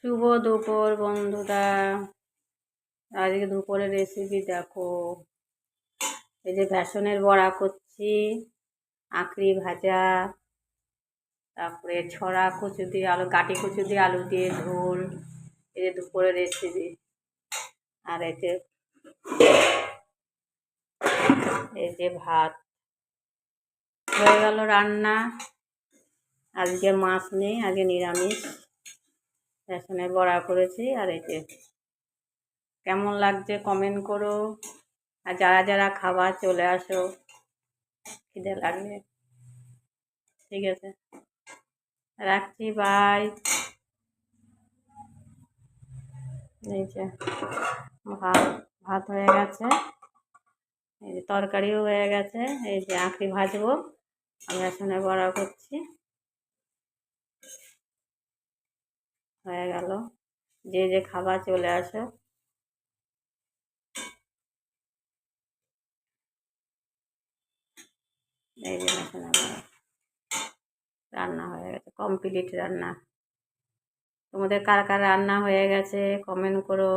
শুভ দুপুর বন্ধুরা। আজকে দুপুরের রেসিপি দেখো, এই যে বেসনের বড়া করছি, আঁকড়ি ভাজা, তারপরে ছড়া কচু দিয়ে আলু, গাটি কচু দিয়ে আলু দিয়ে ঝোল। এই যে দুপুরের রেসিপি। আর এই যে ভাত হয়ে গেল রান্না। আজকে মাছ নেই, আজকে নিরামিষ। বেসনের বড়া করেছি। আর এই যে কেমন লাগছে কমেন্ট করো, আর যারা যারা খাবার চলে আসো, খিদে লাগবে। ঠিক আছে, রাখছি, বাই। এই যে ভাত ভাত হয়ে গেছে, এই যে তরকারিও হয়ে গেছে। এই যে আঁকড়ি ভাজবো, আমি বেসনের বড়া করছি। হয়ে গেল, যে যে খাবার চলে আসো। এই যে বেসনের বড়া রান্না হয়ে গেছে, কমপ্লিট রান্না। তোমাদের কার কার রান্না হয়ে গেছে কমেন্ট করো।